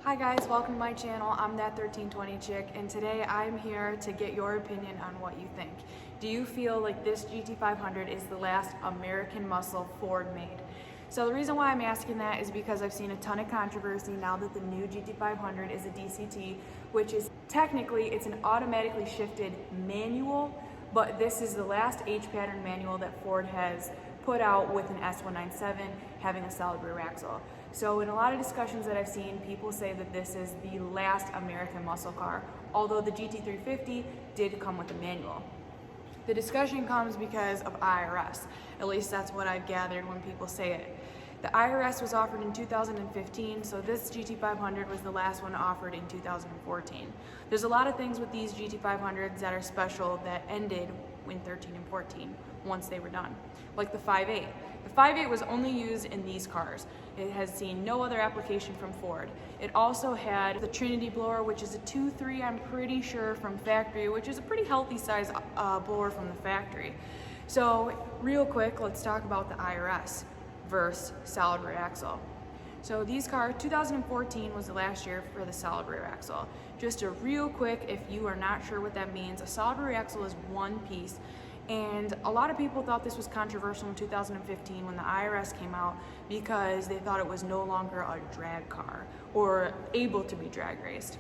Hi guys, welcome to my channel. I'm that 1320 chick, and today I'm here to get your opinion on what you think. Do you feel like this GT500 is the last American muscle Ford made? So the reason why I'm asking that is because I've seen a ton of controversy now that the new GT500 is a DCT, which is technically, it's an automatically shifted manual, but this is the last H-pattern manual that Ford has put out with an S197 having a solid rear axle. So in a lot of discussions that I've seen, people say that this is the last American muscle car, although the GT350 did come with a manual. The discussion comes because of IRS. At least that's what I've gathered when people say it. The IRS was offered in 2015, so this GT500 was the last one offered in 2014. There's a lot of things with these GT500s that are special that ended in 13 and 14 once they were done, like the 5.8. The 5.8 was only used in these cars. It has seen no other application from Ford. It also had the Trinity blower, which is a 2.3, I'm pretty sure, from factory, which is a pretty healthy size blower from the factory. So real quick, let's talk about the IRS versus solid rear axle. So these cars, 2014 was the last year for the solid rear axle. Just a real quick, if you are not sure what that means, a solid rear axle is one piece. And a lot of people thought this was controversial in 2015 when the IRS came out because they thought it was no longer a drag car or able to be drag raced.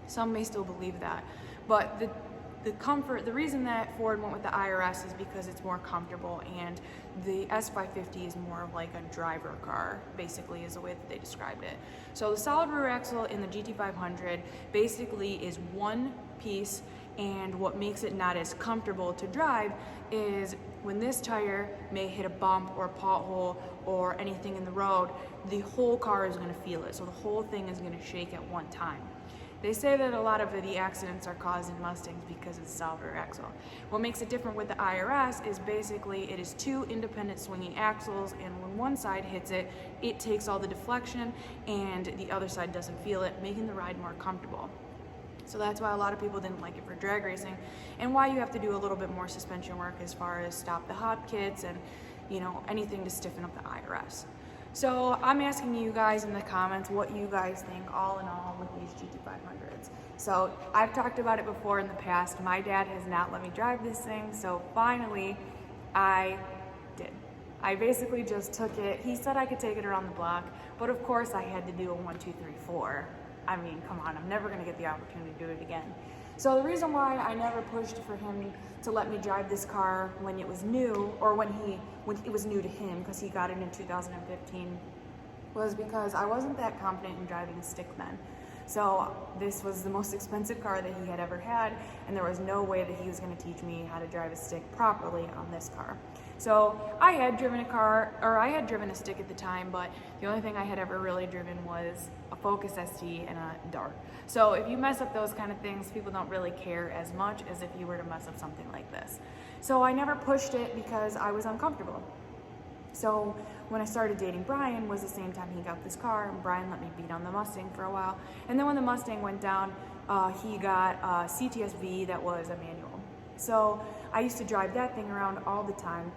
Some may still believe that, but the reason that Ford went with the IRS is because it's more comfortable, and the S550 is more of like a driver car, basically, is the way that they described it. So the solid rear axle in the GT500 basically is one piece, and what makes it not as comfortable to drive is when this tire may hit a bump or a pothole or anything in the road, the whole car is going to feel it. So the whole thing is going to shake at one time. They say that a lot of the accidents are caused in Mustangs because of the solid rear axle. What makes it different with the IRS is basically it is two independent swinging axles, and when one side hits it, it takes all the deflection and the other side doesn't feel it, making the ride more comfortable. So that's why a lot of people didn't like it for drag racing, and why you have to do a little bit more suspension work as far as stop the hop kits and, you know, anything to stiffen up the IRS. So I'm asking you guys in the comments what you guys think all in all with these GT500s. So I've talked about it before in the past. My dad has not let me drive this thing, so finally I did. I basically just took it. He said I could take it around the block, but of course I had to do a 1, 2, 3, 4. I mean, come on, I'm never gonna get the opportunity to do it again. So the reason why I never pushed for him to let me drive this car when it was new, or when it was new to him, because he got it in 2015, was because I wasn't that confident in driving a stick then. So this was the most expensive car that he had ever had, and there was no way that he was going to teach me how to drive a stick properly on this car. So I had driven a stick at the time, but the only thing I had ever really driven was a Focus ST and a Dart. So if you mess up those kind of things, people don't really care as much as if you were to mess up something like this. So I never pushed it because I was uncomfortable. So when I started dating Brian was the same time he got this car, and Brian let me beat on the Mustang for a while. And then when the Mustang went down, he got a CTS-V that was a manual. So I used to drive that thing around all the time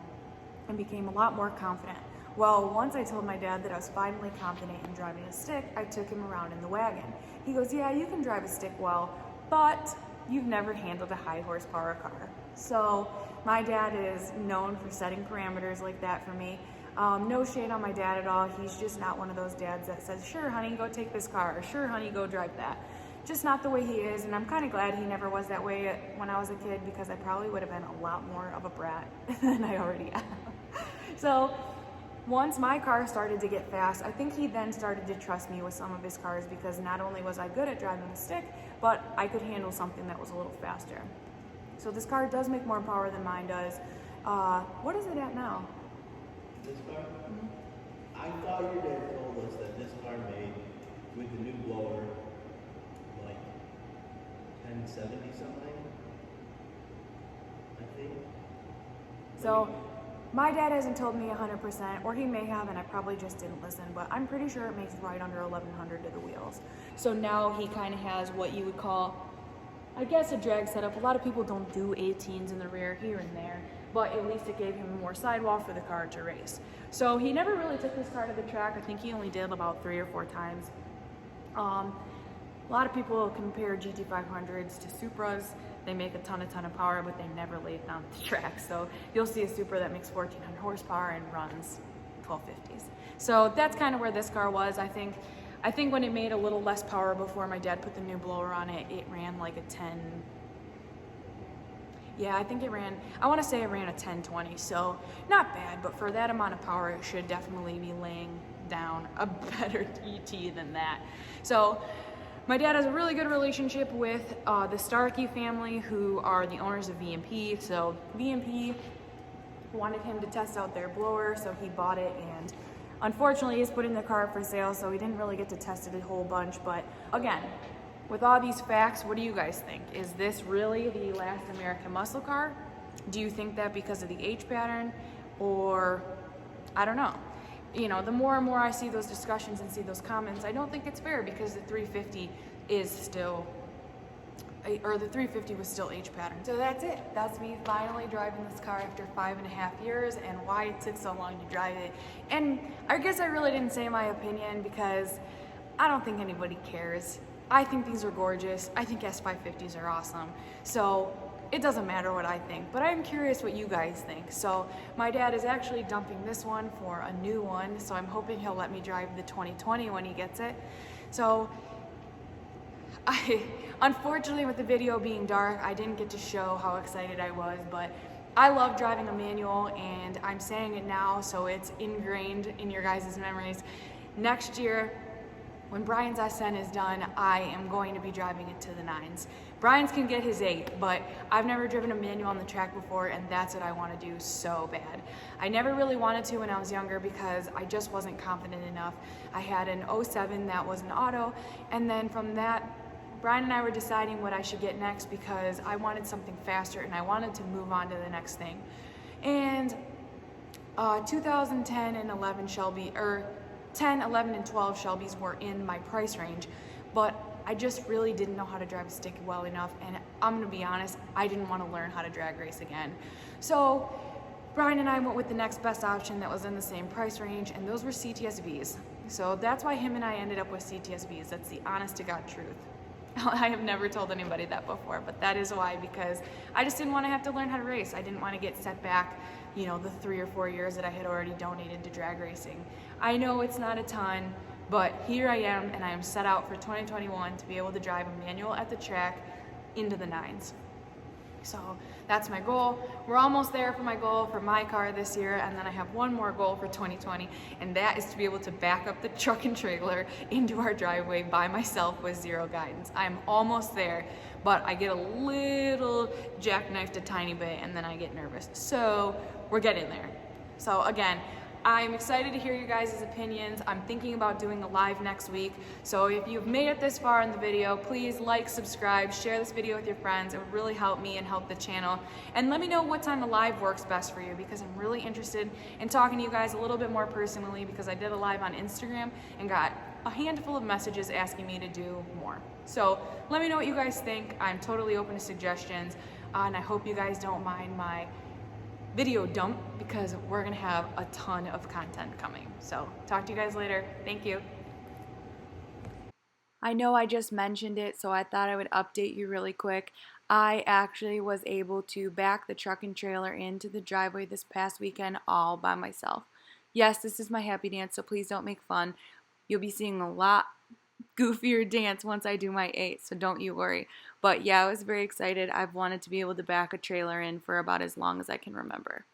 and became a lot more confident. Well, once I told my dad that I was finally confident in driving a stick, I took him around in the wagon. He goes, yeah, you can drive a stick well, but you've never handled a high horsepower car. So my dad is known for setting parameters like that for me. No shade on my dad at all. He's just not one of those dads that says, sure, honey, go take this car, or sure, honey, go drive that. Just not the way he is, and I'm kind of glad he never was that way when I was a kid, because I probably would have been a lot more of a brat than I already am. So once my car started to get fast, I think he then started to trust me with some of his cars, because not only was I good at driving a stick, but I could handle something that was a little faster. So this car does make more power than mine does. What is it at now? This car? Mm-hmm. I thought your dad told us that this car made with the new blower like 1070 something, I think. So my dad hasn't told me 100%, or he may have, and I probably just didn't listen, but I'm pretty sure it makes right under 1100 to the wheels. So now he kind of has what you would call, I guess, a drag setup. A lot of people don't do 18s in the rear here and there, but at least it gave him more sidewall for the car to race. So he never really took this car to the track. I think he only did about 3 or 4 times. A lot of people compare GT500s to Supras. They make a ton of power, but they never lay it down the track. So you'll see a Supra that makes 1,400 horsepower and runs 1250s. So that's kind of where this car was. I think when it made a little less power before my dad put the new blower on it, it ran like a 10. Yeah, I think I want to say it ran a 1020, so not bad, but for that amount of power, it should definitely be laying down a better ET than that. So my dad has a really good relationship with the Starkey family, who are the owners of VMP. So VMP wanted him to test out their blower, so he bought it, and unfortunately he's putting the car up for sale, so he didn't really get to test it a whole bunch. But again, with all these facts, what do you guys think? Is this really the last American muscle car? Do you think that because of the H pattern, or I don't know? You know, the more and more I see those discussions and see those comments, I don't think it's fair, because the 350 is still, or the 350 was still H pattern. So that's it. That's me finally driving this car after 5.5 years, and why it took so long to drive it. And I guess I really didn't say my opinion because I don't think anybody cares. I think these are gorgeous. I think S550s are awesome. So it doesn't matter what I think, but I'm curious what you guys think. So my dad is actually dumping this one for a new one, so I'm hoping he'll let me drive the 2020 when he gets it. So unfortunately, with the video being dark, I didn't get to show how excited I was, but I love driving a manual, and I'm saying it now so it's ingrained in your guys' memories. Next year, when Brian's SN is done, I am going to be driving it to the 9s. Brian's can get his 8, but I've never driven a manual on the track before, and that's what I want to do so bad. I never really wanted to when I was younger because I just wasn't confident enough. I had an 07 that was an auto, and then from that, Brian and I were deciding what I should get next because I wanted something faster and I wanted to move on to the next thing. And 2010 and 11 Shelby, 10, 11, and 12 Shelbys were in my price range, but I just really didn't know how to drive a stick well enough, and I'm gonna be honest, I didn't want to learn how to drag race again. So Brian and I went with the next best option that was in the same price range, and those were CTSVs. So that's why him and I ended up with CTSVs. That's the honest to God truth. I have never told anybody that before, but that is why, because I just didn't want to have to learn how to race. I didn't want to get set back, you know, the 3 or 4 years that I had already donated to drag racing. I know it's not a ton, but here I am, and I am set out for 2021 to be able to drive a manual at the track into the 9s. So that's my goal. We're almost there for my goal for my car this year, and then I have one more goal for 2020, and that is to be able to back up the truck and trailer into our driveway by myself with zero guidance. I'm almost there, but I get a little jackknifed a tiny bit, and then I get nervous. So we're getting there. So again, I'm excited to hear you guys' opinions. I'm thinking about doing a live next week. So if you've made it this far in the video, please like, subscribe, share this video with your friends. It would really help me and help the channel. And let me know what time the live works best for you, because I'm really interested in talking to you guys a little bit more personally, because I did a live on Instagram and got a handful of messages asking me to do more. So let me know what you guys think. I'm totally open to suggestions, and I hope you guys don't mind my video dump, because we're gonna have a ton of content coming. So talk to you guys later. Thank you. I know I just mentioned it, so I thought I would update you really quick. I actually was able to back the truck and trailer into the driveway this past weekend all by myself. Yes, this is my happy dance, so please don't make fun. You'll be seeing a lot goofier dance once I do my 8, so don't you worry. But yeah, I was very excited. I've wanted to be able to back a trailer in for about as long as I can remember.